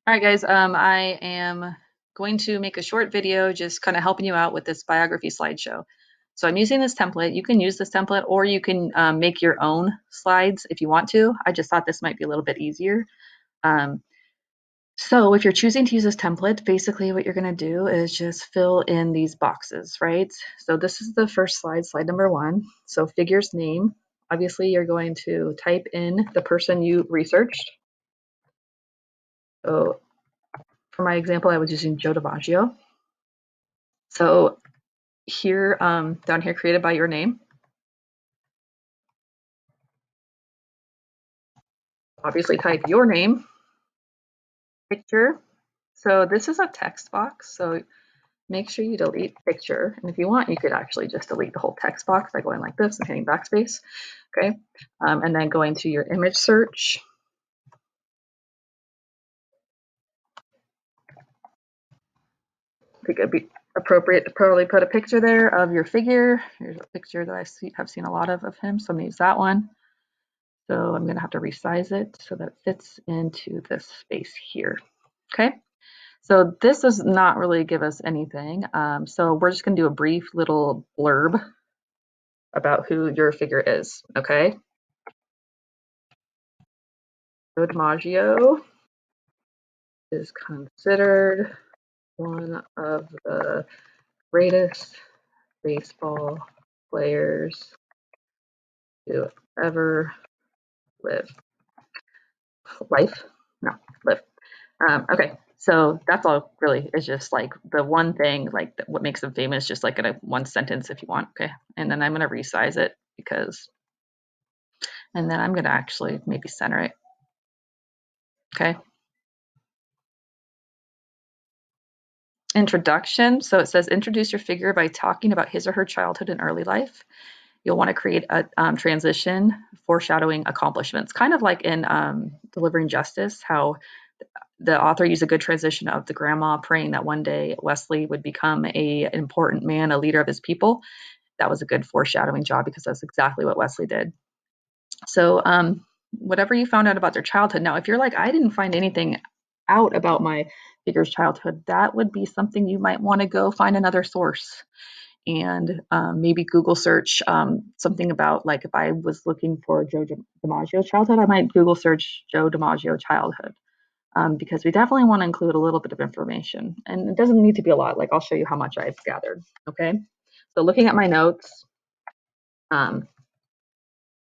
All right, guys, I am going to make a short video just kind of helping you out with this biography slideshow. So I'm using this template. You can use this template or you can make your own slides if you want to. I just thought this might be a little bit easier. Um, so if you're choosing to use this template, basically what you're going to do is just fill in these boxes, right? So this is the first slide, slide number 1. So figure's name. Obviously, you're going to type in the person you researched. So for my example, I was using Joe DiMaggio. So here, down here, created by your name. Obviously type your name, picture. So this is a text box, so make sure you delete picture. And if you want, you could actually just delete the whole text box by going like this and hitting backspace, okay? And then going to your image search. I think it'd be appropriate to probably put a picture there of your figure. Here's a picture that I have seen a lot of him, so I'm gonna use that one. So I'm gonna have to resize it so that it fits into this space here, okay? So this does not really give us anything. So we're just gonna do a brief little blurb about who your figure is, okay? Joe DiMaggio is considered one of the greatest baseball players to ever live. Life? No, live. Okay, so that's all really is just like the one thing, like what makes them famous, just like in a one sentence if you want, okay? And then I'm gonna resize it because, and then I'm gonna actually maybe center it, okay? Introduction, so it says introduce your figure by talking about his or her childhood and early life. You'll want to create a transition, foreshadowing accomplishments, kind of like in Delivering Justice, how the author used a good transition of the grandma praying that one day Wesley would become an important man, a leader of his people. That was a good foreshadowing job because that's exactly what Wesley did. So whatever you found out about their childhood. Now, if you're like, I didn't find anything out about my figure's childhood, that would be something you might want to go find another source and maybe Google search something about, like, if I was looking for Joe DiMaggio childhood, I might Google search Joe DiMaggio childhood because we definitely want to include a little bit of information. And it doesn't need to be a lot. Like, I'll show you how much I've gathered. Okay. So looking at my notes, I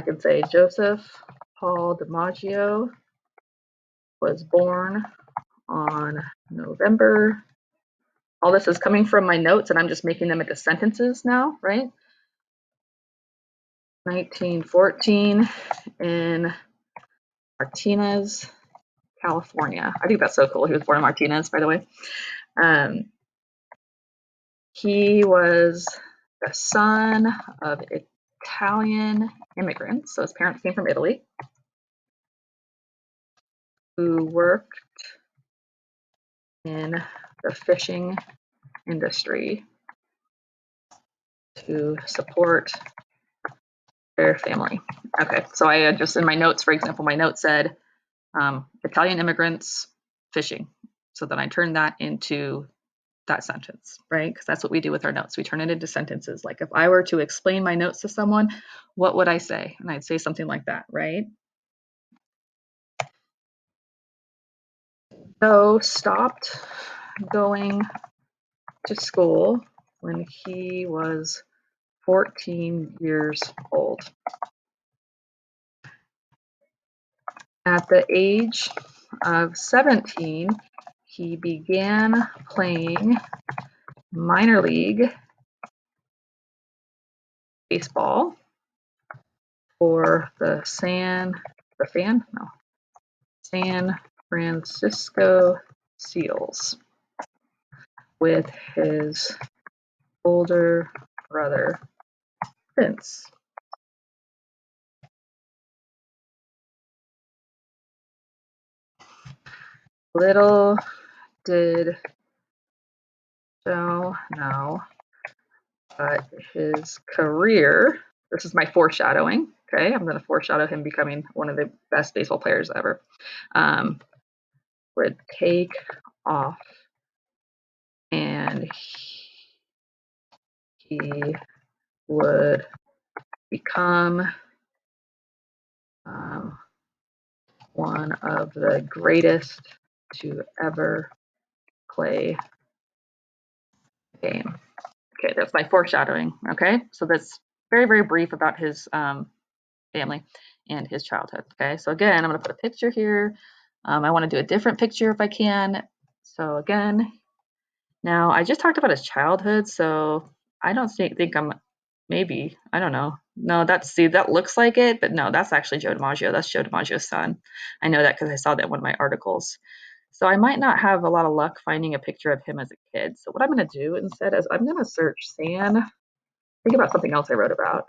could say Joseph Paul DiMaggio was born on November. All this is coming from my notes, and I'm just making them into sentences now, right? 1914 in Martinez, California. I think that's so cool. He was born in Martinez, by the way. He was the son of Italian immigrants, so his parents came from Italy, who worked in the fishing industry to support their family. Okay, so I had just in my notes, for example, my note said Italian immigrants fishing. So then I turned that into that sentence, right? Because that's what we do with our notes. We turn it into sentences. Like if I were to explain my notes to someone, what would I say? And I'd say something like that, right? Joe stopped going to school when he was 14 years old. At the age of 17, he began playing minor league baseball for the San Francisco Seals with his older brother Vince. Little did Joe know, but his career, this is my foreshadowing, okay? I'm going to foreshadow him becoming one of the best baseball players ever. would take off and he would become one of the greatest to ever play the game. Okay, that's my foreshadowing. Okay, so that's very, very brief about his family and his childhood. Okay, so again, I'm going to put a picture here. I want to do a different picture if I can. So again, now I just talked about his childhood, so I don't think I'm maybe I don't know. No, that's see that looks like it, but no, that's actually Joe DiMaggio. That's Joe DiMaggio's son. I know that because I saw that in one of my articles. So I might not have a lot of luck finding a picture of him as a kid. So what I'm going to do instead is I'm going to search San. Think about something else I wrote about.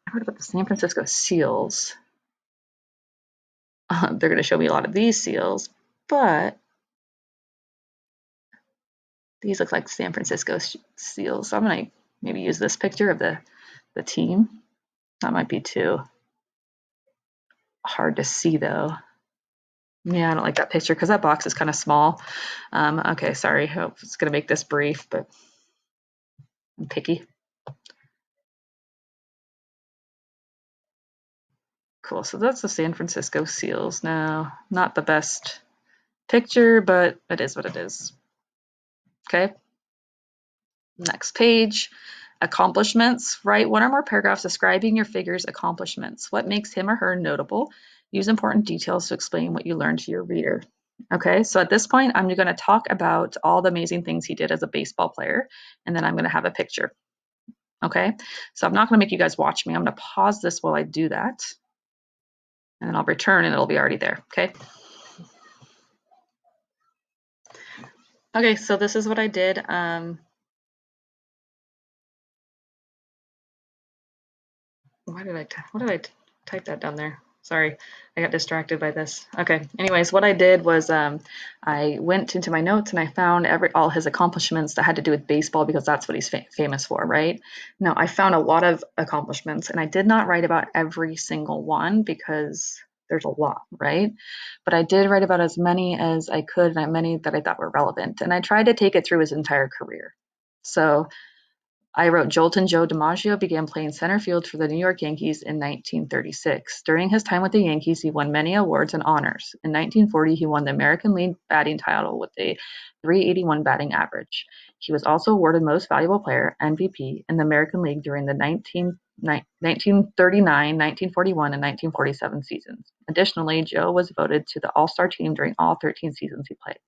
I wrote about the San Francisco seals. They're going to show me a lot of these seals, but these look like San Francisco seals. So I'm going to maybe use this picture of the team. That might be too hard to see though. Yeah, I don't like that picture because that box is kind of small. Okay, sorry. Hope it's going to make this brief, but I'm picky. Cool. So that's the San Francisco seals. Now, not the best picture, but it is what it is. Okay. Next page. Accomplishments. Write one or more paragraphs describing your figure's accomplishments. What makes him or her notable? Use important details to explain what you learned to your reader. Okay, so at this point, I'm going to talk about all the amazing things he did as a baseball player, and then I'm going to have a picture. Okay, so I'm not going to make you guys watch me. I'm going to pause this while I do that, and then I'll return and it'll be already there. Okay. Okay, so this is what I did. What did I type that down there? Sorry, I got distracted by this. Okay, anyways, what I did was I went into my notes and I found all his accomplishments that had to do with baseball because that's what he's famous for, right? Now, I found a lot of accomplishments and I did not write about every single one because there's a lot, right? But I did write about as many as I could and many that I thought were relevant. And I tried to take it through his entire career. So I wrote Jolton Joe DiMaggio began playing center field for the New York Yankees in 1936. During his time with the Yankees, he won many awards and honors. In 1940, he won the American League batting title with a 381 batting average. He was also awarded Most Valuable Player (MVP) in the American League during the 1939, 1941, and 1947 seasons. Additionally, Joe was voted to the All-Star team during all 13 seasons he played.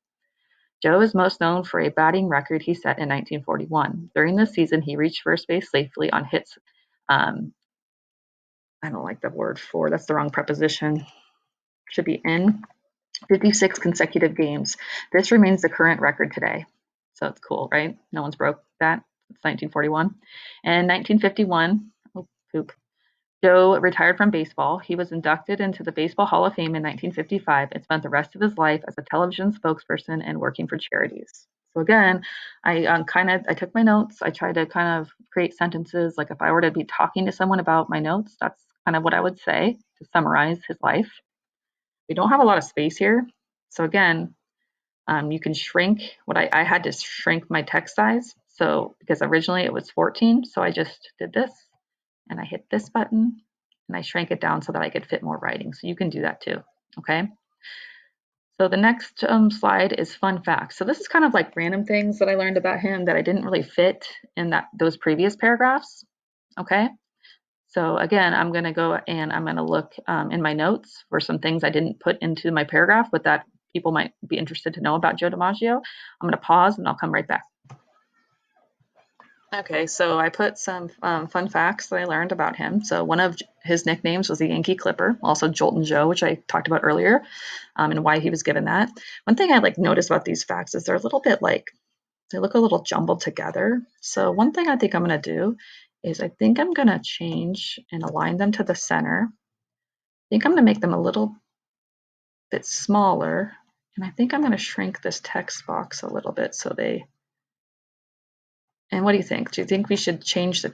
Joe is most known for a batting record he set in 1941. During this season, he reached first base safely on hits. I don't like the word for, that's the wrong preposition. Should be in 56 consecutive games. This remains the current record today. So it's cool, right? No one's broke that. It's 1941. And 1951, oh, poop. Joe retired from baseball. He was inducted into the Baseball Hall of Fame in 1955 and spent the rest of his life as a television spokesperson and working for charities. So again, I took my notes. I tried to kind of create sentences. Like if I were to be talking to someone about my notes, that's kind of what I would say to summarize his life. We don't have a lot of space here. So again, you can shrink I had to shrink my text size. So because originally it was 14, so I just did this and I hit this button and I shrank it down so that I could fit more writing. So you can do that too, okay? So the next slide is fun facts. So this is kind of like random things that I learned about him that I didn't really fit in those previous paragraphs, okay? So again, I'm gonna go and I'm gonna look in my notes for some things I didn't put into my paragraph, but that people might be interested to know about Joe DiMaggio. I'm gonna pause and I'll come right back. Okay, so I put some fun facts that I learned about him. So one of his nicknames was the Yankee Clipper, also Jolton Joe, which I talked about earlier, and why he was given that. One thing I noticed about these facts is they're a little bit they look a little jumbled together. So one thing I think I'm going to do is I think I'm going to change and align them to the center. I think I'm going to make them a little bit smaller, and I think I'm going to shrink this text box a little bit so they. And what do you think? Do you think we should change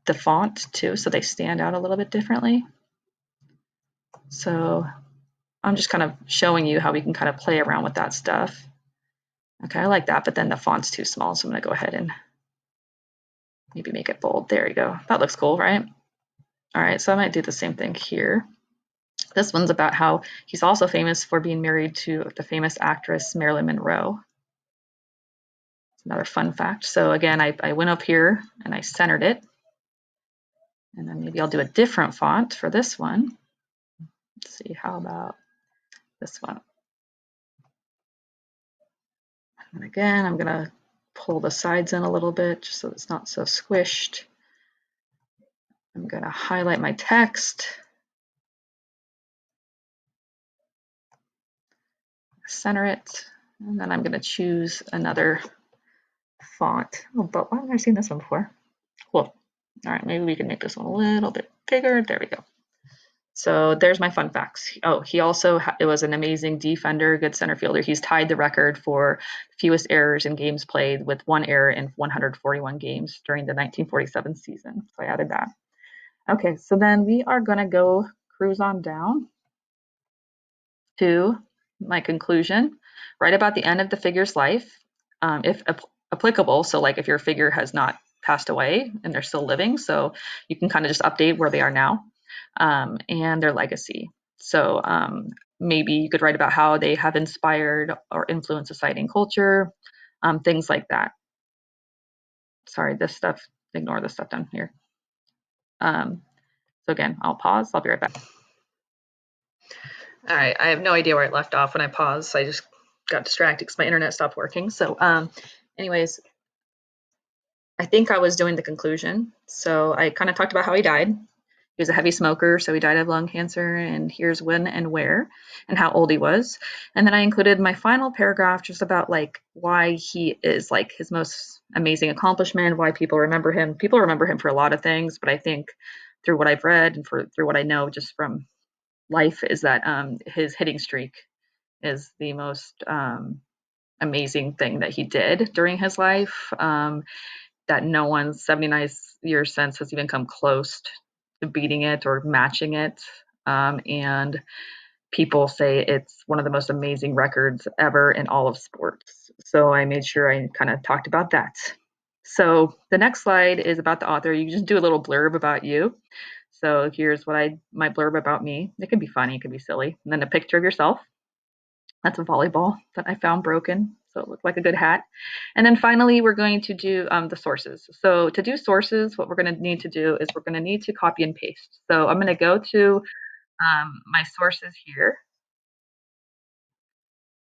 the font too so they stand out a little bit differently? So I'm just kind of showing you how we can kind of play around with that stuff. Okay, I like that, but then the font's too small, so I'm gonna go ahead and maybe make it bold. There you go. That looks cool, right? All right, so I might do the same thing here. This one's about how he's also famous for being married to the famous actress Marilyn Monroe. Another fun fact. So again, I went up here and I centered it. And then maybe I'll do a different font for this one. Let's see, how about this one? And again, I'm gonna pull the sides in a little bit just so it's not so squished. I'm gonna highlight my text. Center it, and then I'm gonna choose another font. Oh, but why haven't I seen this one before? Cool. All right, maybe we can make this one a little bit bigger. There we go. So there's my fun facts. Oh, he also it was an amazing defender, good center fielder. He's tied the record for fewest errors in games played with 1 error in 141 games during the 1947 season. So I added that. Okay, so then we are going to go cruise on down to my conclusion, right about the end of the figure's life, if applicable. So like if your figure has not passed away and they're still living, so you can kind of just update where they are now, and their legacy. So maybe you could write about how they have inspired or influenced society and culture, things like that. Sorry, this stuff, ignore this stuff down here. So again, I'll pause. I'll be right back. All right, I have no idea where I left off when I paused. I just got distracted because my internet stopped working. So anyways, I think I was doing the conclusion. So I kind of talked about how he died. He was a heavy smoker, so he died of lung cancer, and here's when and where and how old he was. And then I included my final paragraph just about like why he is like his most amazing accomplishment, why people remember him. People remember him for a lot of things, but I think through what I've read and through what I know just from life is that his hitting streak is the most amazing thing that he did during his life, that no one 79 years since has even come close to beating it or matching it. And people say it's one of the most amazing records ever in all of sports. So I made sure I kind of talked about that. So the next slide is about the author. You just do a little blurb about you. So here's what my blurb about me. It can be funny, it can be silly. And then a picture of yourself. That's a volleyball that I found broken, so it looked like a good hat. And then finally, we're going to do the sources. So to do sources, what we're going to need to do is we're going to need to copy and paste. So I'm going to go to my sources here.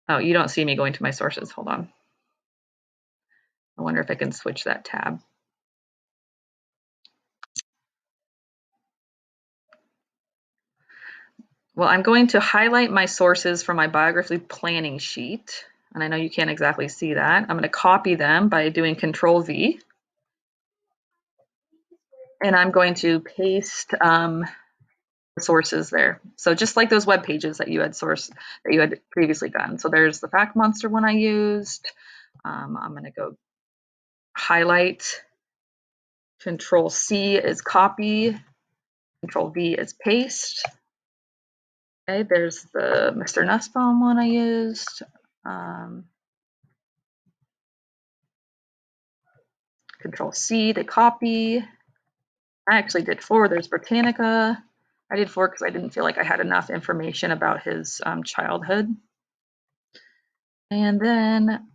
Oh, you don't see me going to my sources. Hold on. I wonder if I can switch that tab. Well, I'm going to highlight my sources from my biography planning sheet. And I know you can't exactly see that. I'm going to copy them by doing Control V. And I'm going to paste sources there. So just like those web pages that you had previously done. So there's the Fact Monster one I used. I'm going to go highlight. Control C is copy. Control V is paste. Okay, there's the Mr. Nussbaum one I used. Control C to copy. I actually did 4. There's Britannica. I did 4 because I didn't feel like I had enough information about his childhood. And then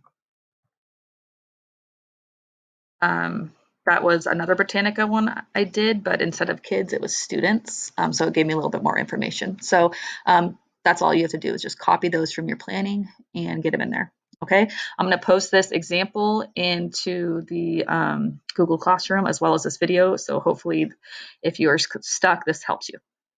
that was another Britannica one I did, but instead of kids, it was students. So it gave me a little bit more information. So that's all you have to do is just copy those from your planning and get them in there. Okay, I'm going to post this example into the Google Classroom as well as this video. So hopefully if you're stuck, this helps you.